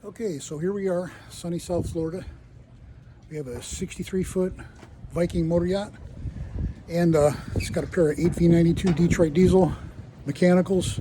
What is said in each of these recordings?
Okay, so here we are, sunny South Florida. We have a 63-foot Viking motor yacht, and it's got a pair of 8V92 Detroit diesel mechanicals,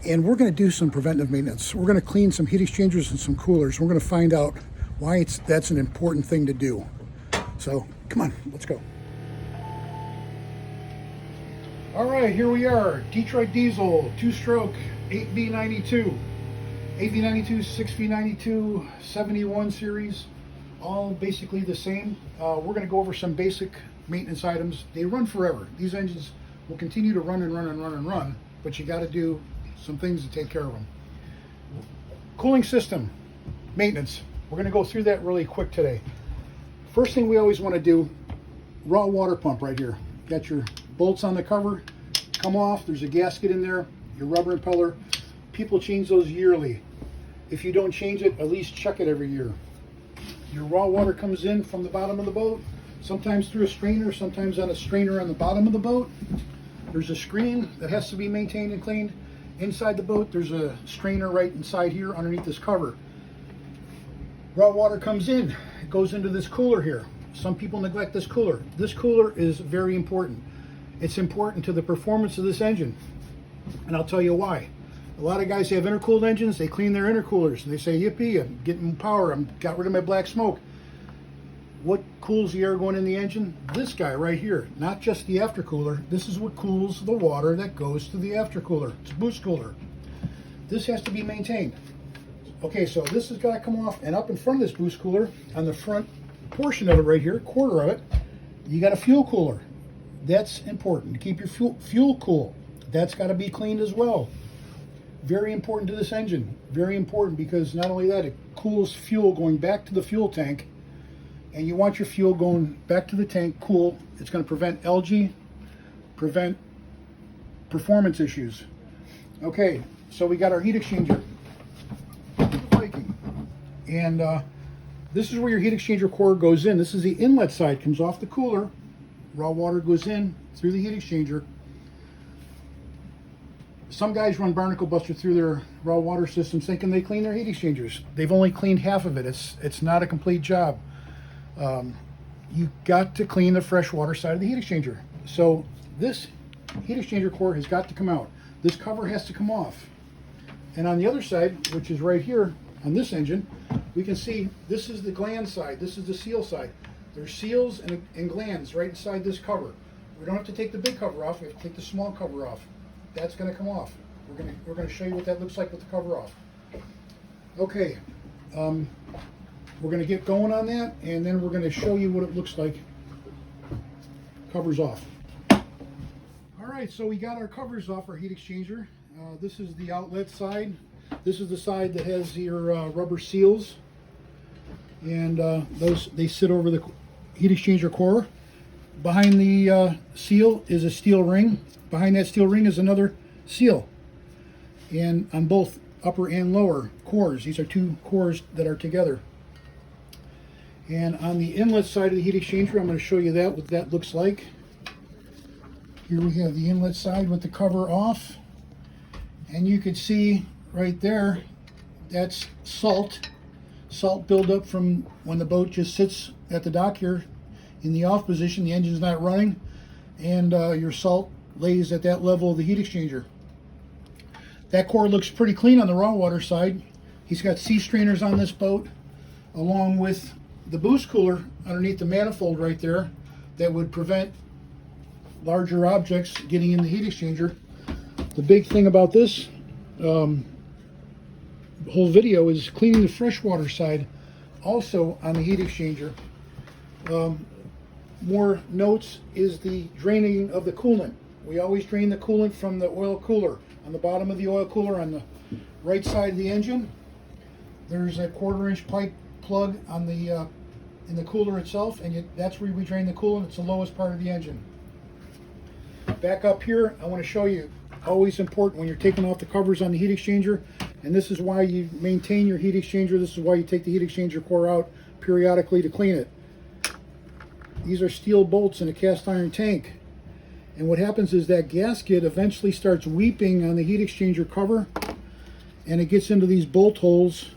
and we're going to do some preventive maintenance. We're going to clean some heat exchangers and some coolers. We're going to find out why that's an important thing to do. So come on, let's go. All right, here we are, Detroit diesel, two-stroke, 8V92. 8V92, 6V92, 71 series, all basically the same. We're going to go over some basic maintenance items. They run forever. These engines will continue to run and run and run and run, but you got to do some things to take care of them. Cooling system maintenance. We're going to go through that really quick today. First thing we always want to do, raw water pump right here. Got your bolts on the cover, come off. There's a gasket in there, your rubber impeller. People change those yearly. If you don't change it, at least check it every year. Your raw water comes in from the bottom of the boat, sometimes through a strainer, sometimes on a strainer on the bottom of the boat. There's a screen that has to be maintained and cleaned. Inside the boat, there's a strainer right inside here underneath this cover. Raw water comes in, it goes into this cooler here. Some people neglect this cooler. This cooler is very important. It's important to the performance of this engine, and I'll tell you why. A lot of guys have intercooled engines, they clean their intercoolers, and they say, yippee, I'm getting power, got rid of my black smoke. What cools the air going in the engine? This guy right here, not just the aftercooler. This is what cools the water that goes to the aftercooler. It's a boost cooler. This has to be maintained. Okay, so this has got to come off, and up in front of this boost cooler, on the front portion of it right here, quarter of it, you got a fuel cooler. That's important, to keep your fuel cool. That's got to be cleaned as well. Very important to this engine. Very important, because not only that, it cools fuel going back to the fuel tank, and you want your fuel going back to the tank cool. It's going to prevent algae, prevent performance issues. Okay, so we got our heat exchanger, Viking, and this is where your heat exchanger core goes in. This is the inlet side, comes off the cooler. Raw water goes in through the heat exchanger. Some guys run barnacle buster through their raw water systems thinking they clean their heat exchangers. They've only cleaned half of it. It's not a complete job. You got to clean the fresh water side of the heat exchanger. So this heat exchanger core has got to come out. This cover has to come off. And on the other side, which is right here on this engine, we can see this is the gland side. This is the seal side. There's seals and glands right inside this cover. We don't have to take the big cover off. We have to take the small cover off. That's going to come off. We're going to show you what that looks like with the cover off. Okay, we're going to get going on that, and then we're going to show you what it looks like. Covers off. All right, so we got our covers off our heat exchanger. This is the outlet side. This is the side that has your rubber seals, and they sit over the heat exchanger core. Behind the seal is a steel ring. Behind that steel ring is another seal. And on both upper and lower cores, these are two cores that are together. And on the inlet side of the heat exchanger, I'm going to show you what that looks like. Here we have the inlet side with the cover off. And you can see right there, that's salt. Salt buildup from when the boat just sits at the dock here in the off position, the engine's not running, and your salt lays at that level of the heat exchanger. That core looks pretty clean on the raw water side. He's got sea strainers on this boat, along with the boost cooler underneath the manifold right there that would prevent larger objects getting in the heat exchanger. The big thing about this whole video is cleaning the freshwater side also on the heat exchanger. More notes is the draining of the coolant. We always drain the coolant from the oil cooler. On the bottom of the oil cooler on the right side of the engine, there's a 1/4-inch pipe plug on the in the cooler itself, and that's where we drain the coolant. It's the lowest part of the engine. Back up here, I want to show you, always important when you're taking off the covers on the heat exchanger, and this is why you maintain your heat exchanger. This is why you take the heat exchanger core out periodically to clean it. These are steel bolts in a cast iron tank. And what happens is that gasket eventually starts weeping on the heat exchanger cover, and it gets into these bolt holes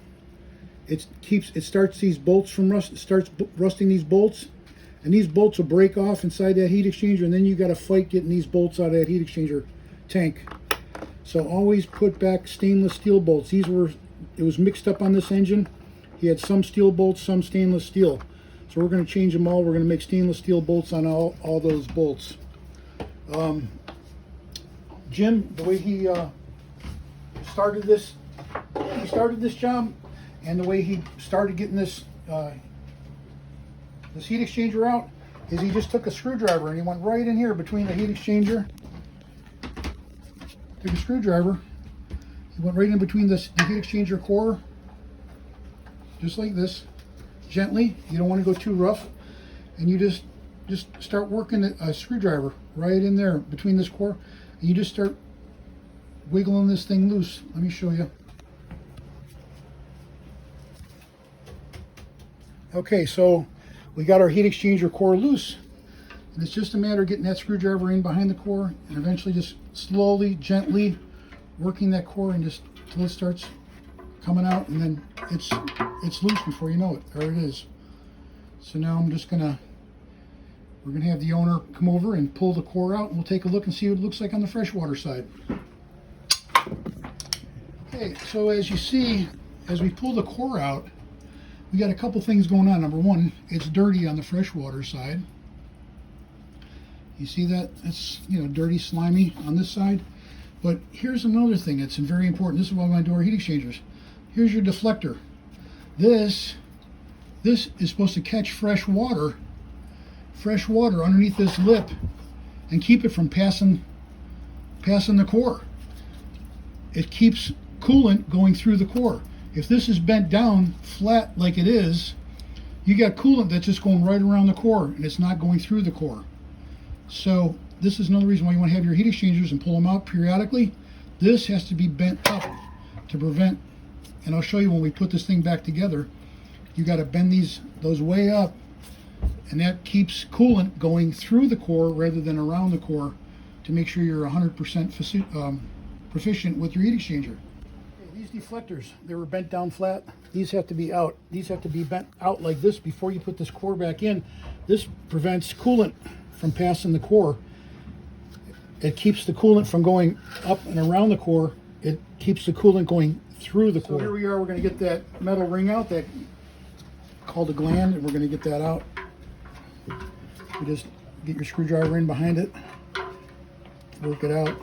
it starts these bolts from rusting these bolts, and these bolts will break off inside that heat exchanger, and then you got to fight getting these bolts out of that heat exchanger tank. So always put back stainless steel bolts. It was mixed up on this engine. He had some steel bolts, some stainless steel. So we're going to change them all. We're going to make stainless steel bolts on all those bolts. Jim, the way he started this job, and the way he started getting this heat exchanger out, is he just took a screwdriver and he went right in here between the heat exchanger. Took a screwdriver, he went right in between the heat exchanger core, just like this, gently. You don't want to go too rough, and you just start working a screwdriver right in there between this core, and you just start wiggling this thing loose. Let me show you. Okay, so we got our heat exchanger core loose, and it's just a matter of getting that screwdriver in behind the core and eventually just slowly, gently working that core and just till it starts coming out, and then it's loose before you know it. There it is. So now we're gonna have the owner come over and pull the core out, and we'll take a look and see what it looks like on the freshwater side. Okay, so as you see, as we pull the core out, we got a couple things going on. Number one, it's dirty on the freshwater side. You see that? It's, dirty, slimy on this side. But here's another thing that's very important. This is why we want to do our heat exchangers. Here's your deflector. This is supposed to catch fresh water underneath this lip and keep it from passing the core. It keeps coolant going through the core. If this is bent down flat like it is, you got coolant that's just going right around the core and it's not going through the core. So this is another reason why you want to have your heat exchangers and pull them out periodically. This has to be bent up to prevent, and I'll show you when we put this thing back together, you got to bend those way up, and that keeps coolant going through the core rather than around the core to make sure you're 100% proficient with your heat exchanger. These deflectors, they were bent down flat. These have to be out. These have to be bent out like this before you put this core back in. This prevents coolant from passing the core. It keeps the coolant from going up and around the core. It keeps the coolant going through the core. So here we are, we're going to get that metal ring out, that called a gland, and we're going to get that out. You just get your screwdriver in behind it, work it out,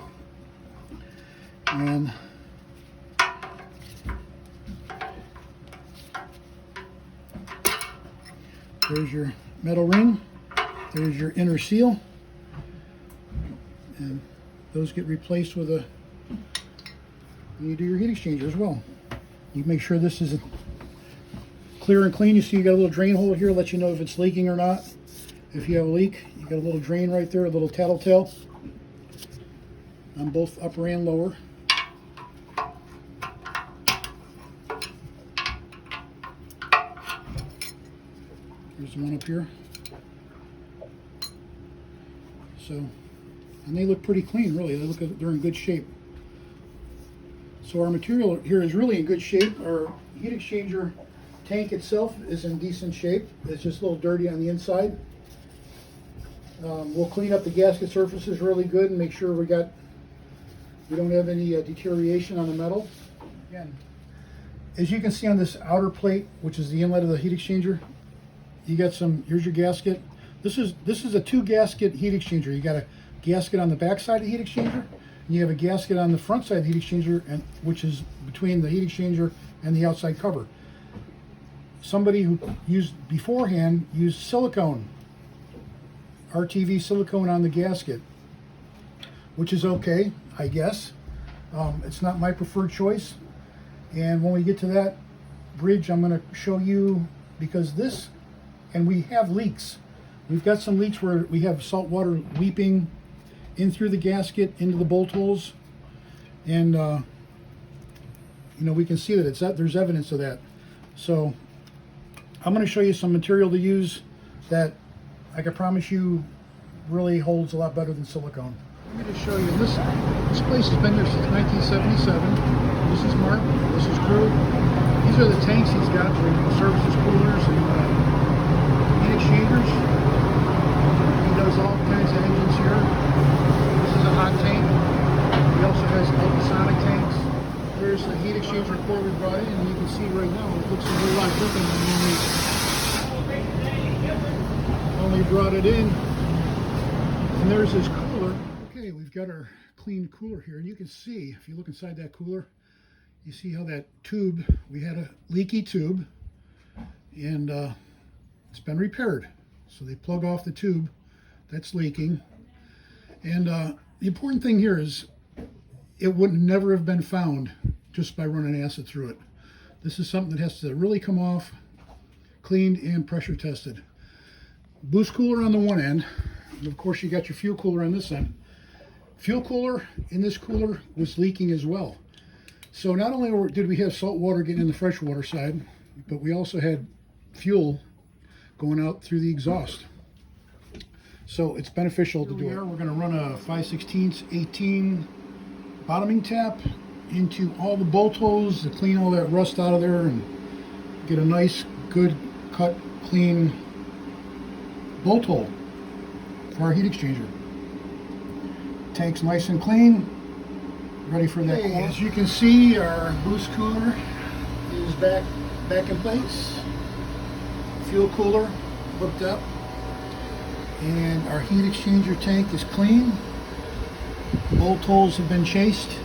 and there's your metal ring. There's your inner seal, and those get replaced with when you do your heat exchanger as well. You make sure this is clear and clean. You see you got a little drain hole here, let you know if it's leaking or not. If you have a leak, you got a little drain right there, a little tattletale on both upper and lower. There's one up here. So, and they look pretty clean, really. They're in good shape. So our material here is really in good shape. Our heat exchanger tank itself is in decent shape. It's just a little dirty on the inside. We'll clean up the gasket surfaces really good and make sure we don't have any deterioration on the metal. Again, as you can see on this outer plate, which is the inlet of the heat exchanger, you got here's your gasket. This is a 2-gasket heat exchanger. You got a gasket on the back side of the heat exchanger, and you have a gasket on the front side of the heat exchanger, which is between the heat exchanger and the outside cover. Somebody who beforehand used silicone, RTV silicone on the gasket, which is okay, I guess. It's not my preferred choice. And when we get to that bridge, I'm going to show you, because and we have leaks. We've got some leaks where we have salt water leaping in through the gasket into the bolt holes, and we can see that there's evidence of that. So I'm going to show you some material to use that I can promise you really holds a lot better than silicone. Let me just show you this place has been here since 1977. This is Mark, this is Drew. these are the tanks he's got for services, coolers, and heat exchangers. He does all kinds of engines here. This is a hot tank. He also has ultrasonic tanks. There's the heat exchanger core we brought in, and you can see right now it looks a whole lot different than when we brought it in. And there's his cooler. Okay, we've got our clean cooler here, and you can see, if you look inside that cooler, you see how that tube, we had a leaky tube, and it's been repaired. So they plug off the tube that's leaking. And the important thing here is it would never have been found just by running acid through it. This is something that has to really come off, cleaned and pressure tested. Boost cooler on the one end, and of course you got your fuel cooler on this end. Fuel cooler in this cooler was leaking as well. So not only did we have salt water getting in the freshwater side, but we also had fuel going out through the exhaust. So it's beneficial to do it. We're going to run a 5/16 18 bottoming tap into all the bolt holes to clean all that rust out of there and get a nice, good, cut, clean bolt hole for our heat exchanger. Tank's nice and clean, ready for that. Okay, as you can see, our boost cooler is back in place. Fuel cooler hooked up, and our heat exchanger tank is clean. Bolt holes have been chased.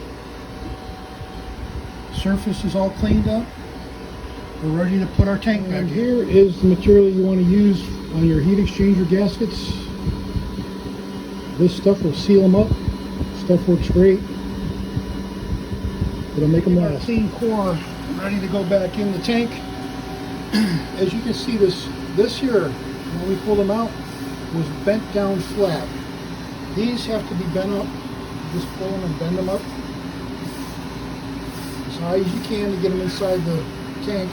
Surface is all cleaned up. We're ready to put our tank back. And here is the material you want to use on your heat exchanger gaskets. This stuff will seal them up. Stuff works great. It'll make them last. Clean core ready to go back in the tank. As you can see, this here, when we pulled them out, was bent down flat. These have to be bent up. Just pull them and bend them up as high as you can to get them inside the tank.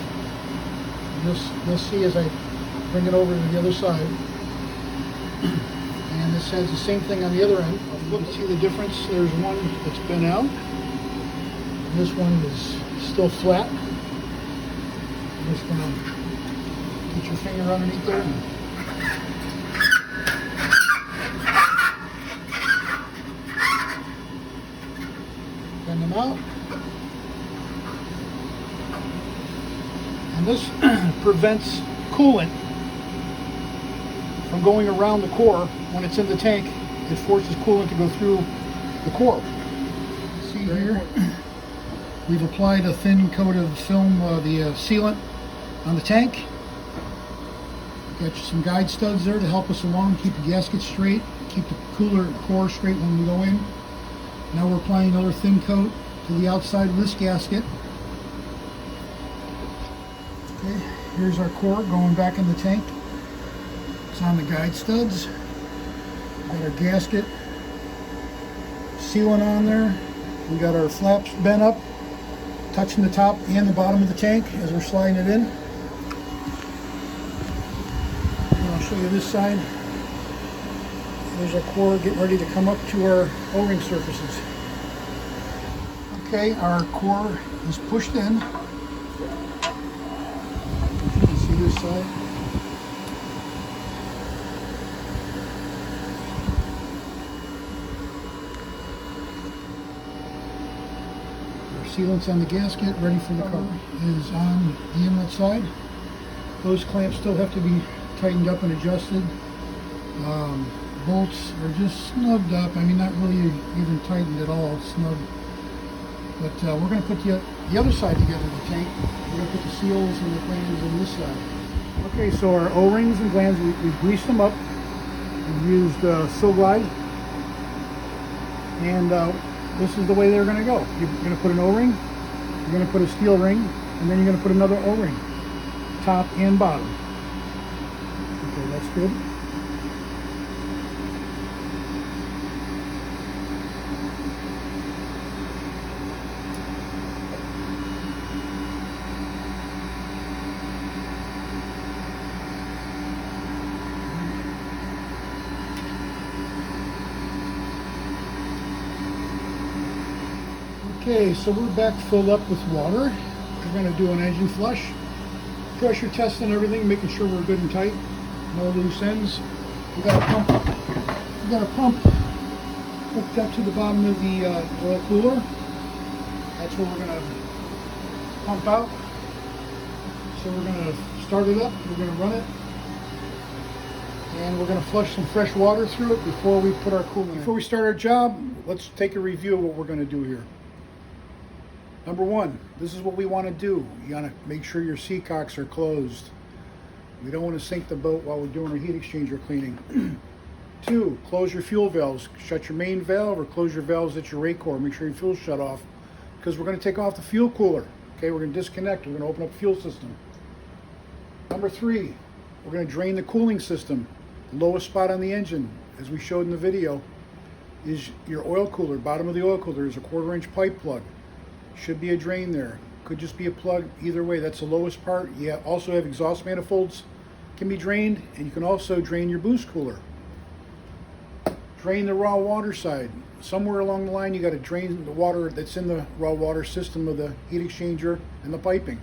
You'll see as I bring it over to the other side. And this has the same thing on the other end. Look, see the difference? There's one that's bent out. And this one is still flat. I'm just going to get your finger underneath there. Bend them out. And this prevents coolant from going around the core. When it's in the tank, it forces coolant to go through the core. See here, we've applied a thin coat of film, the sealant on the tank. Got some guide studs there to help us along, keep the gasket straight, keep the cooler core straight when we go in. Now we're applying another thin coat to the outside of this gasket. Okay, here's our core going back in the tank. It's on the guide studs. Got our gasket sealant on there. We got our flaps bent up, touching the top and the bottom of the tank as we're sliding it in. And I'll show you this side. There's our core getting ready to come up to our O-ring surfaces. Okay, our core is pushed in. You can see this side. Sealants on the gasket, ready for the cover, is on the inlet side. Those clamps still have to be tightened up and adjusted. Bolts are just snubbed up. I mean, not really even tightened at all, snubbed. But we're going to put the other side together of the tank. We're going to put the seals and the glands on this side. Okay, so our O-rings and glands, we've greased them up. We've used Sil-Glide. And this is the way they're going to go. You're going to put an O-ring, you're going to put a steel ring, and then you're going to put another O-ring, top and bottom. Okay, that's good. Okay, so we're back filled up with water. We're going to do an engine flush, pressure test and everything, making sure we're good and tight, no loose ends. We got a pump. We got a pump hooked up to the bottom of the oil cooler. That's where we're going to pump out. So we're going to start it up. We're going to run it. And we're going to flush some fresh water through it before we put our coolant in. Before we start our job, let's take a review of what we're going to do here. Number one, this is what we want to do. You want to make sure your seacocks are closed. We don't want to sink the boat while we're doing our heat exchanger cleaning. 2, close your fuel valves. Shut your main valve or close your valves at your rate core. Make sure your fuel's shut off because we're going to take off the fuel cooler. Okay, we're going to disconnect. We're going to open up the fuel system. Number 3, we're going to drain the cooling system. The lowest spot on the engine, as we showed in the video, is your oil cooler. Bottom of the oil cooler is a 1/4-inch pipe plug. Should be a drain there. Could just be a plug. Either way, that's the lowest part. You also have exhaust manifolds can be drained, and you can also drain your boost cooler. Drain the raw water side. Somewhere along the line, you got to drain the water that's in the raw water system of the heat exchanger and the piping.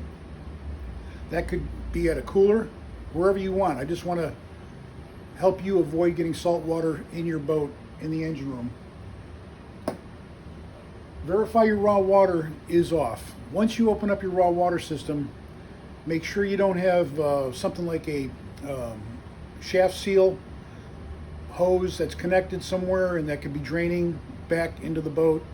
That could be at a cooler, wherever you want. I just want to help you avoid getting salt water in your boat in the engine room. Verify your raw water is off. Once you open up your raw water system, make sure you don't have something like a shaft seal hose that's connected somewhere and that could be draining back into the boat.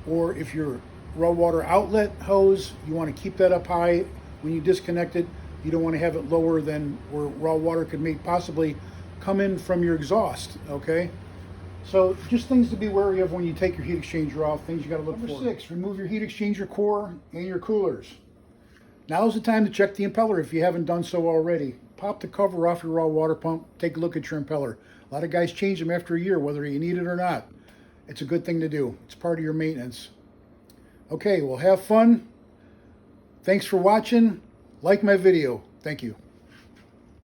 Or if your raw water outlet hose, you want to keep that up high when you disconnect it. You don't want to have it lower than where raw water could possibly come in from your exhaust, okay? So just things to be wary of when you take your heat exchanger off, things you got to look for. Number 6, remove your heat exchanger core and your coolers. Now's the time to check the impeller if you haven't done so already. Pop the cover off your raw water pump, take a look at your impeller. A lot of guys change them after a year, whether you need it or not. It's a good thing to do. It's part of your maintenance. Okay, well, have fun. Thanks for watching. Like my video. Thank you.